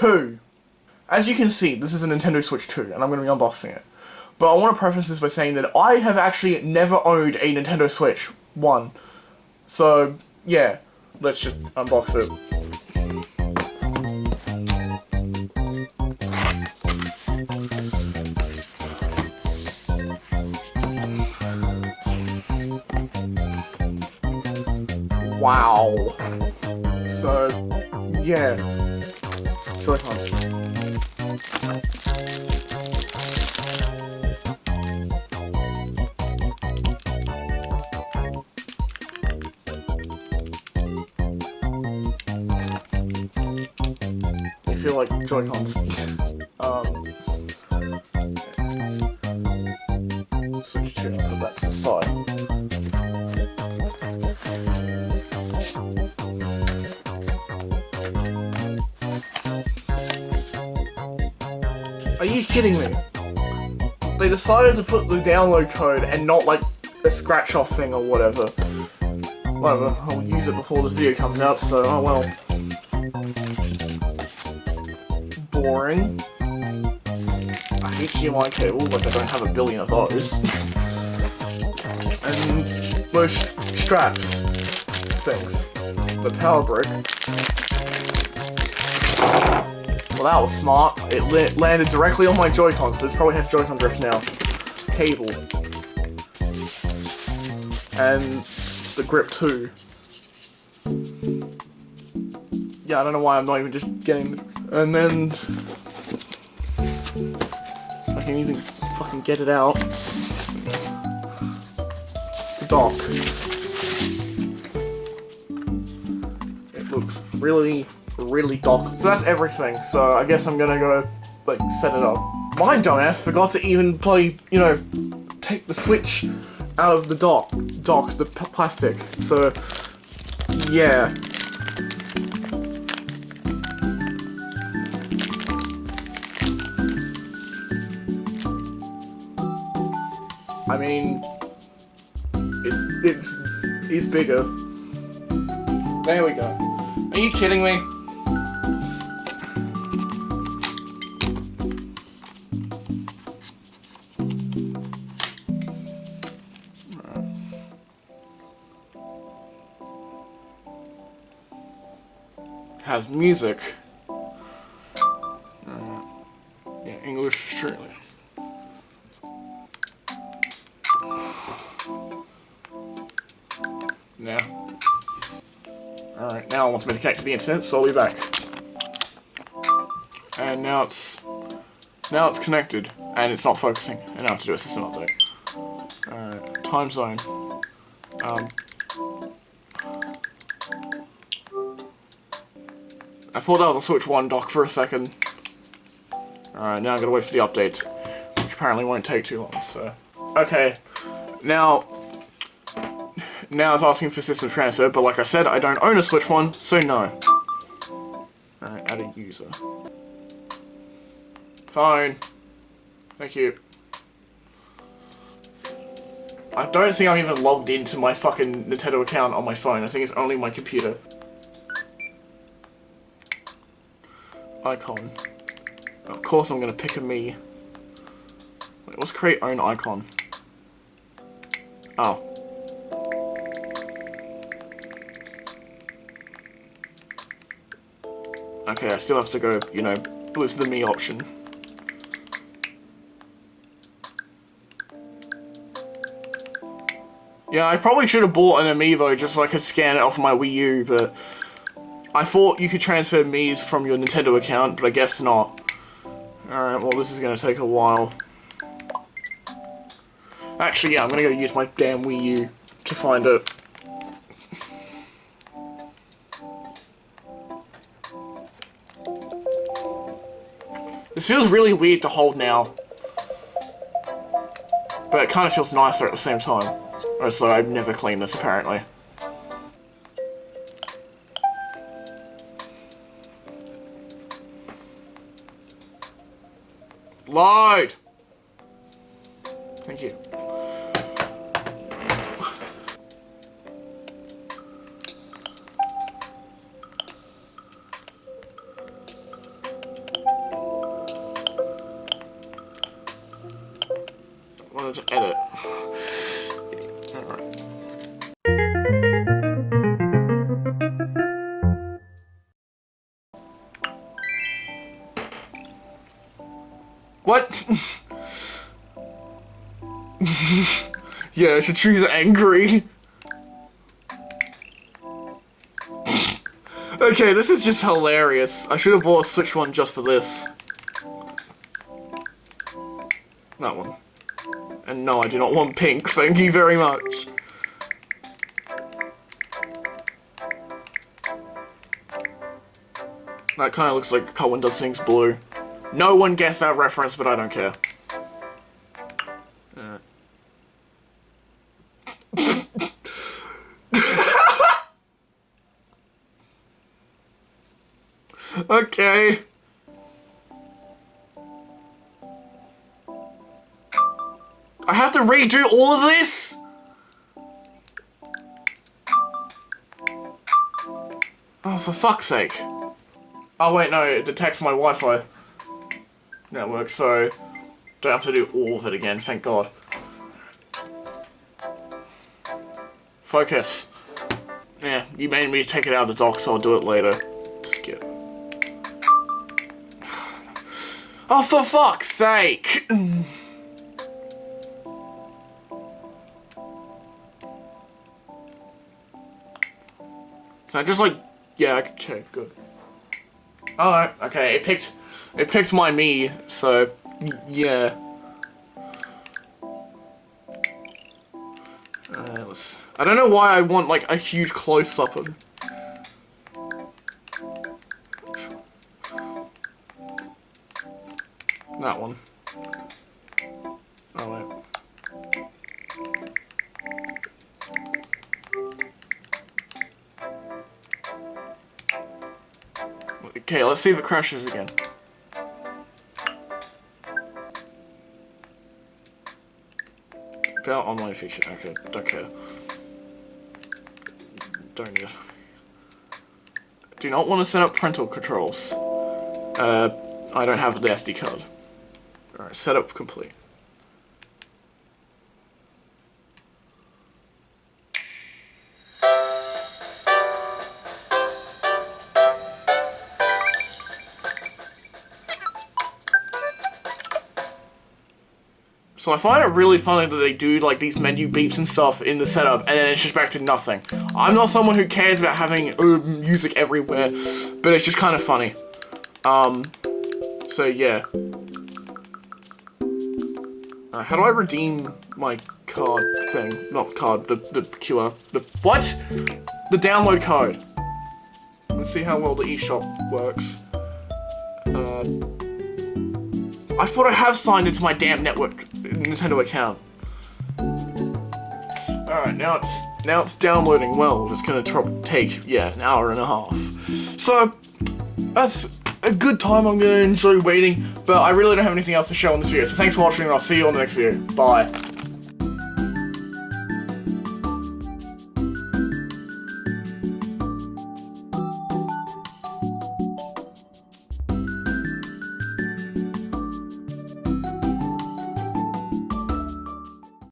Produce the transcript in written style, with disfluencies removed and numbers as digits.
2. As you can see, this is a Nintendo Switch 2, and I'm going to be unboxing it. But I want to preface this by saying that I have actually never owned a Nintendo Switch 1. So, yeah, let's just unbox it. Wow. So, yeah. Joy-Cons. They feel like Joy-Cons. Switch 2, I'll put that to the side. Are you kidding me? They decided to put the download code and not like a scratch off thing or whatever. Whatever, I'll use it before this video comes out, so oh well. Boring. A HDMI cable, like I don't have a billion of those. And those straps things. The power brick. Well, that was smart. It landed directly on my Joy-Con, so this probably has Joy-Con drift now. Cable. And the grip too. Yeah, I don't know why I'm not even just getting... And then... I can even fucking get it out. The dock. It looks really dock. So that's everything. So I guess I'm gonna go, like, set it up. My dumbass forgot to even play, you know, take the Switch out of the dock, the plastic. So, yeah. I mean, it's bigger. There we go. Are you kidding me? Has music. Yeah, English Australia. Now. Alright, now I want to connect to the internet, so I'll be back. And now it's connected, and it's not focusing. And now I have to do a system update. Alright, time zone. I thought that was a Switch 1 dock for a second. Alright, now I'm gonna wait for the update, which apparently won't take too long, so... Okay, now it's asking for system transfer, but like I said, I don't own a Switch 1, so no. Alright, add a user. Fine. Thank you. I don't think I'm even logged into my fucking Nintendo account on my phone. I think it's only my computer. Icon. Of course I'm gonna pick a me. Wait, let's create own icon. Oh. Okay, I still have to go, you know, with the me option. Yeah, I probably should have bought an amiibo just so I could scan it off my Wii U, but I thought you could transfer Miis from your Nintendo account, but I guess not. Alright, well this is gonna take a while. Actually, yeah, I'm gonna go use my damn Wii U to find it. This feels really weird to hold now. But it kind of feels nicer at the same time. So I've never cleaned this, apparently. Load! Thank you. wanted to edit. Alright. What? Yeah, I should choose angry. Okay, this is just hilarious. I should have bought a Switch one just for this. That one. And no, I do not want pink, thank you very much. That kind of looks like KoenDoesThings blue. No one guessed that reference, but I don't care. Okay. I have to redo all of this? Oh, for fuck's sake. Oh wait, no, it detects my Wi-Fi network, so don't have to do all of it again, thank God. Focus. Yeah, you made me take it out of the dock, so I'll do it later. Skip. Oh, for fuck's sake! Can I just like... Yeah, okay, good. Alright, okay, it picked my me, so... Yeah. I don't know why I want, like, a huge close-up of... That one. Oh, wait. Okay, let's see if it crashes again. About online feature. Okay, don't care. Don't need it. Do not want to set up parental controls. I don't have the SD card. Alright, setup complete. So I find it really funny that they do like these menu beeps and stuff in the setup, and then it's just back to nothing. I'm not someone who cares about having music everywhere, but it's just kind of funny. So yeah. How do I redeem my card thing? Not card, the QR. The what? The download code. Let's see how well the eShop works. I thought I have signed into my damn Nintendo account. Alright, now it's downloading well. It's gonna take, yeah, an hour and a half. So, that's a good time. I'm gonna enjoy waiting, but I really don't have anything else to show on this video. So thanks for watching, and I'll see you on the next video. Bye.